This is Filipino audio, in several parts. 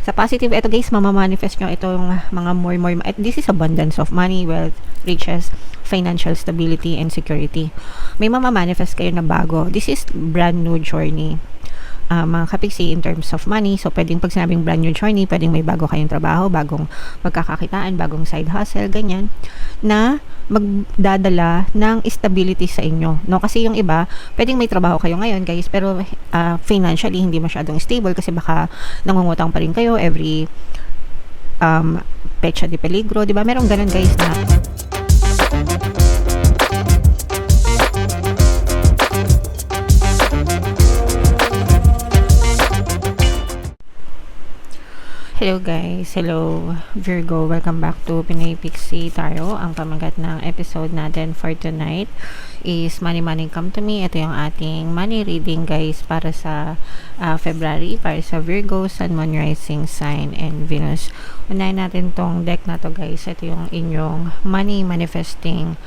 Sa positive, ito guys, mamamanifest nyo itong mga more. This is abundance of money, wealth, riches, financial stability, and security. May mamamanifest kayo na bago. This is brand new journey. Mga kapiksi in terms of money. So, pwedeng pag sinabing brand new journey, pwedeng may bago kayong trabaho, bagong pagkakakitaan, bagong side hustle, ganyan, na magdadala ng stability sa inyo. No? Kasi yung iba, pwedeng may trabaho kayo ngayon, guys, pero financially, hindi masyadong stable kasi baka nangungutang pa rin kayo every pecha de peligro, di ba? Merong ganun, guys, na hello guys, hello Virgo, welcome back to Pinoy Pixie Tarot. Ang pamagat ng episode natin for tonight is Money Money Come to Me. Ito yung ating money reading guys para sa February, para sa Virgo, Sun, Moon, Rising Sign, and Venus. Unahin natin tong deck na to guys. Ito yung inyong money manifesting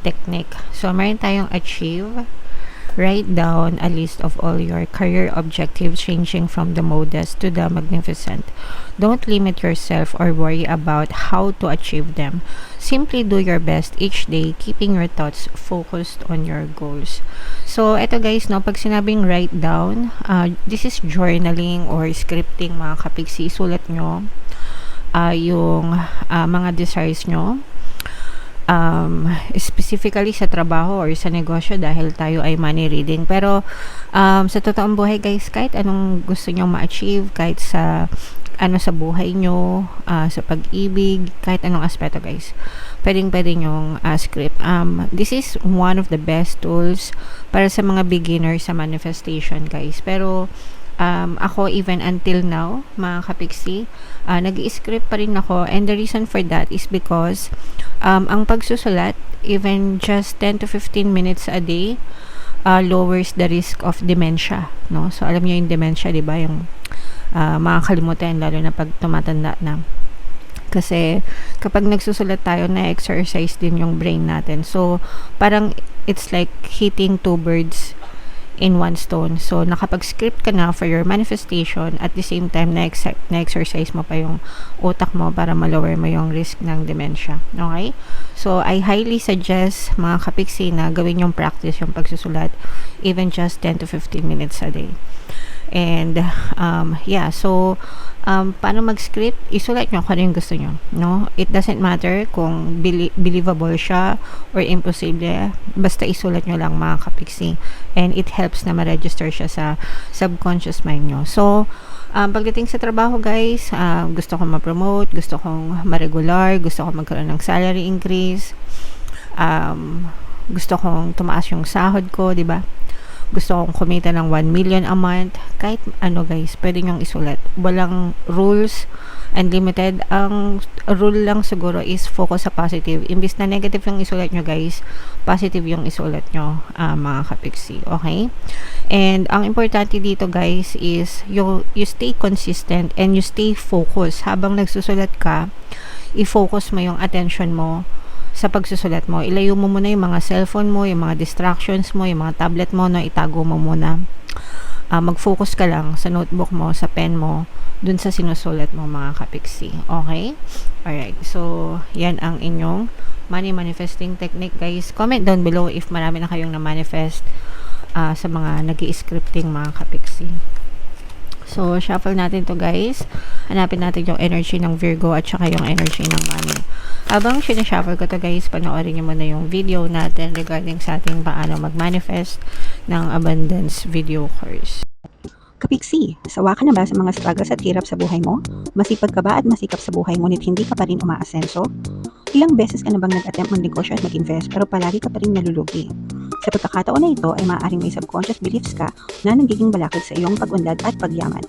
technique. So meron tayong achieve. Write down a list of all your career objectives ranging from the modest to the magnificent. Don't limit yourself or worry about how to achieve them. Simply do your best each day, keeping your thoughts focused on your goals. So, eto guys, no, pag sinabing write down, this is journaling or scripting mga kapigsi. Sulat nyo yung mga desires nyo. Specifically sa trabaho or sa negosyo dahil tayo ay money reading. Pero sa totoong buhay guys, kahit anong gusto nyong ma-achieve, kahit sa sa buhay nyo, sa pag-ibig, kahit anong aspeto guys, pwede nyong script. This is one of the best tools para sa mga beginners sa manifestation guys. Pero ako even until now mga kapiksi, nag-i-script pa rin ako, and the reason for that is because ang pagsusulat even just 10 to 15 minutes a day lowers the risk of dementia, no? So alam niyo yung dementia, di ba, yung makakalimutan lalo na pag tumatanda na. Kasi kapag nagsusulat tayo, na-exercise din yung brain natin. So parang it's like hitting two birds in one stone. So, nakapag-script ka na for your manifestation, at the same time, na-exercise mo pa yung utak mo para ma-lower mo yung risk ng dementia. Okay? So, I highly suggest mga kapiksi na gawin yung practice, yung pagsusulat, even just 10 to 15 minutes a day. And, so, paano mag-script? Isulat nyo kung ano yung gusto nyo. No? It doesn't matter kung believable siya or imposible. Basta isulat nyo lang mga kapiksi. And it helps na ma-register siya sa subconscious mind nyo. So, pagdating sa trabaho guys, gusto kong ma-promote, gusto kong ma-regular, gusto kong magkaroon ng salary increase, gusto kong tumaas yung sahod ko, di ba? Gusto kong kumita ng 1 million a month, kahit ano guys, pwede nyong isulat. Walang rules, unlimited. Ang rule lang siguro is focus sa positive. Imbis na negative yung isulat nyo guys, positive yung isulat nyo mga kapiksi. Okay? And ang importante dito guys is you stay consistent and you stay focused. Habang nagsusulat ka, i-focus mo yung attention mo sa pagsusulat mo. Ilayo mo muna yung mga cellphone mo, yung mga distractions mo, yung mga tablet mo, na itago mo muna. Mag-focus ka lang sa notebook mo, sa pen mo, dun sa sinusulat mo mga kapiksi. Okay? Alright. So, yan ang inyong money manifesting technique guys. Comment down below if marami na kayong na-manifest sa mga nag-i-scripting mga kapiksi. So, shuffle natin to guys. Hanapin natin yung energy ng Virgo at saka yung energy ng money. Habang sinashuffle ko to guys, panoorin nyo muna yung video natin regarding sa ating paano mag-manifest ng abundance video course. Kapiksi, sawa ka na ba sa mga struggles at hirap sa buhay mo? Masipag ka ba at masikap sa buhay ngunit hindi ka pa rin umaasenso? Ilang beses ka na bang nag-attempt mag-negosyo at mag-invest pero palagi ka pa rin nalulugi? Sa pagkakataon na ito ay maaaring may subconscious beliefs ka na nagiging balakid sa iyong pag-unlad at pagyaman.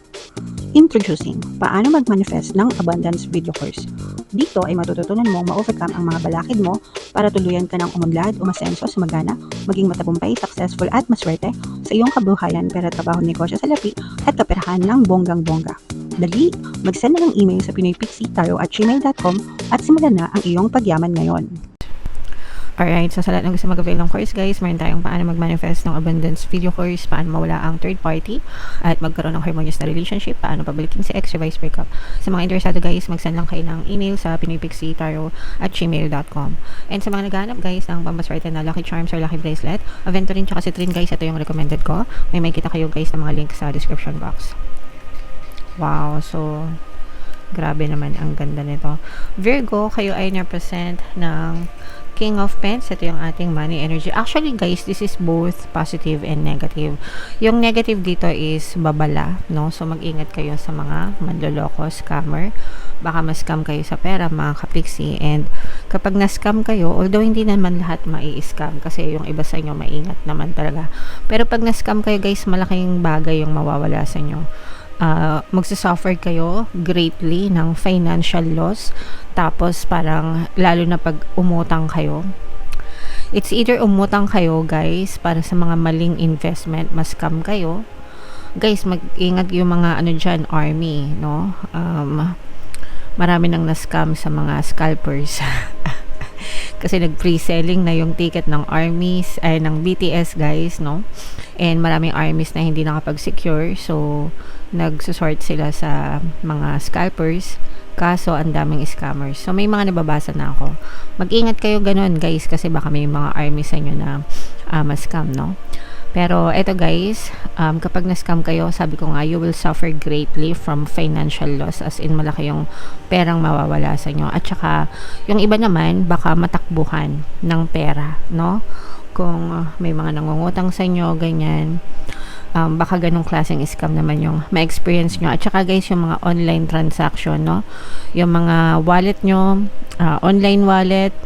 Introducing, paano mag-manifest ng abundance video course. Dito ay matututunan mong ma-overcome ang mga balakid mo para tuluyan ka ng umunlad, umasenso, sumagana, maging matagumpay, successful at maswerte sa iyong kabuhayan, pera, trabaho, negosyo, salapi at kaperahan ng bonggang-bongga. Dali, mag-send na ng email sa pinoypixie@gmail.com at simulan na ang iyong pagyaman ngayon. Alright, so sa lahat ng gusto mag-avail ng course guys, meron tayong paano mag-manifest ng abundance video course, paano mawala ang third party, at magkaroon ng harmonious na relationship, paano pabalikin si ex, reverse breakup. Sa mga interesado guys, mag-send lang kayo ng email sa pinoypixie@gmail.com. And sa mga naghahanap guys ng pampaswerte na lucky charms or lucky bracelet, aventurine tsaka citrine guys, ito yung recommended ko. May kita kayo guys ng mga link sa description box. Wow, so grabe naman ang ganda nito. Virgo, kayo ay represent ng King of Pens. Ito yung ating money energy. Actually guys, this is both positive and negative. Yung negative dito is babala, no? So mag-ingat kayo sa mga manloloko, scammer. Baka ma-scam kayo sa pera, mga kapiksi. And kapag na-scam kayo, although hindi naman lahat mai-scam kasi yung iba sa inyo maingat naman talaga. Pero pag na-scam kayo guys, malaking bagay yung mawawala sa inyo. Magsasuffer kayo greatly ng financial loss. Tapos parang lalo na pag umutang kayo, it's either umutang kayo guys para sa mga maling investment, ma-scam kayo guys. Mag-ingat yung mga ano dyan, army, no? Marami nang na-scam sa mga scalpers kasi nag-pre-selling na yung ticket ng armies ay ng BTS guys, no? And maraming armies na hindi nakapag-secure, so nagsusort sila sa mga scalpers, kaso ang daming scammers. So may mga nababasa na ako. Mag-ingat kayo ganun guys, kasi baka may mga armies sa inyo na ma-scam, no? Pero eto guys, kapag na-scam kayo, sabi ko nga, you will suffer greatly from financial loss, as in malaki yung perang mawawala sa inyo. At saka, yung iba naman, baka matakbuhan ng pera, no? Kung may mga nangungutang sa inyo, ganyan, baka ganong klaseng scam naman yung ma-experience nyo. At saka guys, yung mga online transaction, no? Yung mga wallet nyo, online wallet,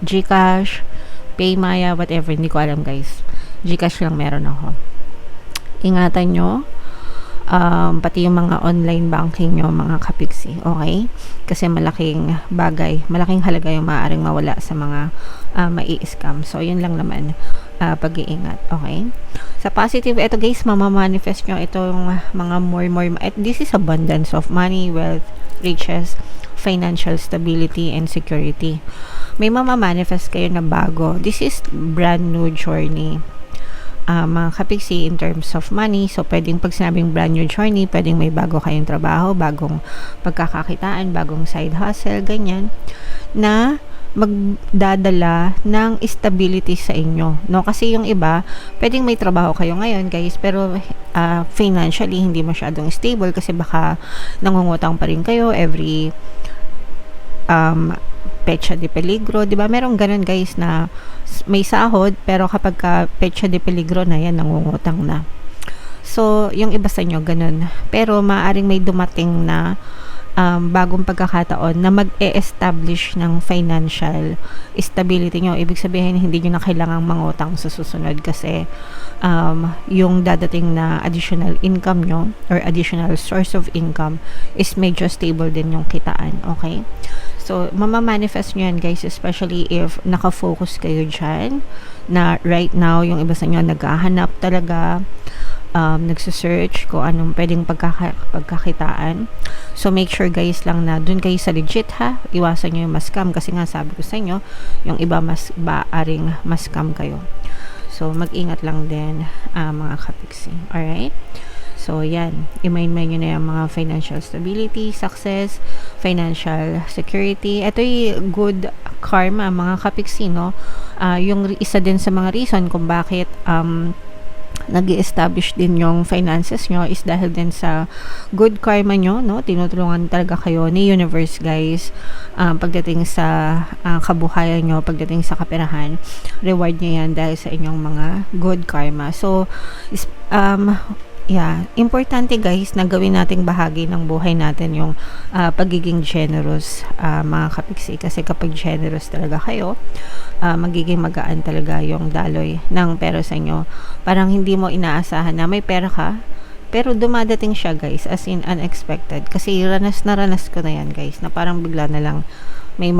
GCash, Paymaya, whatever, hindi ko alam guys. GCash lang meron ako. Ingatan nyo, pati yung mga online banking nyo, mga kapiksi, okay? Kasi malaking bagay, malaking halaga yung maaaring mawala sa mga mai-scam. So, yun lang naman, pag-iingat, okay? Sa positive, ito guys, mamamanifest nyo itong mga more, this is abundance of money, wealth, riches, financial stability, and security. May mamamanifest kayo na bago. This is brand new journey, mga kapiksi, in terms of money. So pwedeng pag sinabing brand new journey, pwedeng may bago kayong trabaho, bagong pagkakakitaan, bagong side hustle, ganyan, na magdadala ng stability sa inyo, no? Kasi yung iba, pwedeng may trabaho kayo ngayon guys, pero financially hindi masyadong stable kasi baka nangungutang pa rin kayo every pecha de peligro, 'di ba? Merong ganun guys na may sahod pero kapag pecha de peligro na yan, nangungutang na. So, yung iba sa inyo ganun. Pero maaring may dumating na bagong pagkakataon na mag-e-establish ng financial stability nyo. Ibig sabihin, hindi nyo na kailangang mangutang sa susunod kasi yung dadating na additional income nyo or additional source of income is medyo stable din yung kitaan. Okay? So, mamamanifest nyo yan guys, especially if nakafocus kayo dyan na right now, yung iba sa inyo naghahanap talaga, nagsusearch kung anong pwedeng pagkakitaan. So, make sure guys lang na dun kayo sa legit ha. Iwasan nyo yung mas-scam kasi nga sabi ko sa inyo, yung iba mas baaring mas-scam kayo. So, mag-ingat lang din mga kapiksi. Alright? So, yan. I-mind nyo na yung mga financial stability, success, financial security. Ito yung good karma, mga kapiksi, no? Yung isa din sa mga reason kung bakit nag-establish din yung finances nyo is dahil din sa good karma nyo, no? Tinutulungan talaga kayo ni universe guys, pagdating sa kabuhayan nyo, pagdating sa kaperahan, reward nyo yan dahil sa inyong mga good karma. So, yeah, importante guys na gawin nating bahagi ng buhay natin yung pagiging generous, mga kapiksi, kasi kapag generous talaga kayo, magiging magaan talaga yung daloy ng pera sa inyo. Parang hindi mo inaasahan na may pera ka, pero dumadating siya guys, as in unexpected. Kasi ranas ko na yan guys, na parang bigla na lang may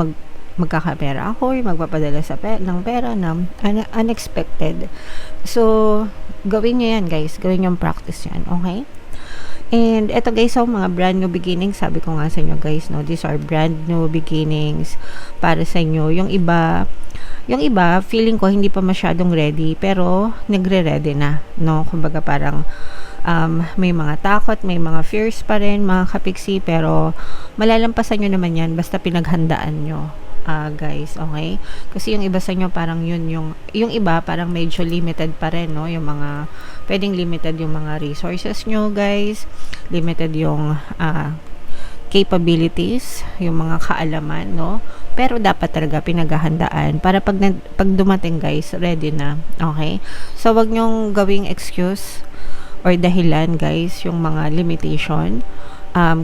magkakapera ako or magpapadala ng pera na unexpected. So, gawin nyo yan guys, gawin yung practice yan, okay? And eto guys, so mga brand new beginnings, sabi ko nga sa inyo guys, no, these are brand new beginnings para sa inyo. Yung iba, feeling ko hindi pa masyadong ready, pero nagre-ready na, no? Kumbaga parang may mga takot, may mga fears pa rin, mga kapiksi, pero malalampasan nyo naman yan basta pinaghandaan nyo. Guys, okay? Kasi yung iba sa inyo parang yung iba parang medyo limited pa rin, no? Yung mga pwedeng limited yung mga resources nyo, guys. Limited yung capabilities, yung mga kaalaman, no? Pero dapat talaga pinaghahandaan para pag dumating, guys, ready na. Okay? So wag nyong gawing excuse or dahilan, guys, yung mga limitation.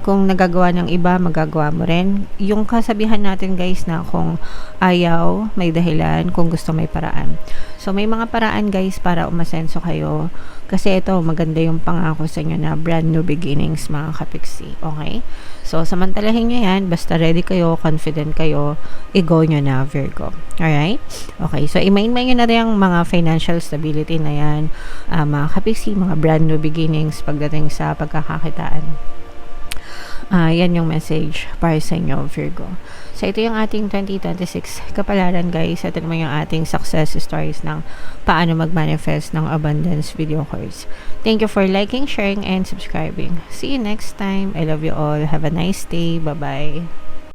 Kung nagagawa ng iba, magagawa mo rin. Yung kasabihan natin, guys, na kung ayaw, may dahilan. Kung gusto, may paraan. So, may mga paraan, guys, para umasenso kayo. Kasi ito, maganda yung pangako sa inyo na brand new beginnings, mga kapiksi. Okay? So, samantalahin nyo yan. Basta ready kayo, confident kayo, i-go nyo na, Virgo. Alright? Okay. So, i-main-main nyo na rin yung mga financial stability na yan. Mga kapiksi, mga brand new beginnings pagdating sa pagkakakitaan. Yan yung message para sa inyo, Virgo. So, ito yung ating 2026 kapalaran, guys. Ito naman yung ating success stories ng paano mag-manifest ng abundance video course. Thank you for liking, sharing, and subscribing. See you next time. I love you all. Have a nice day. Bye-bye.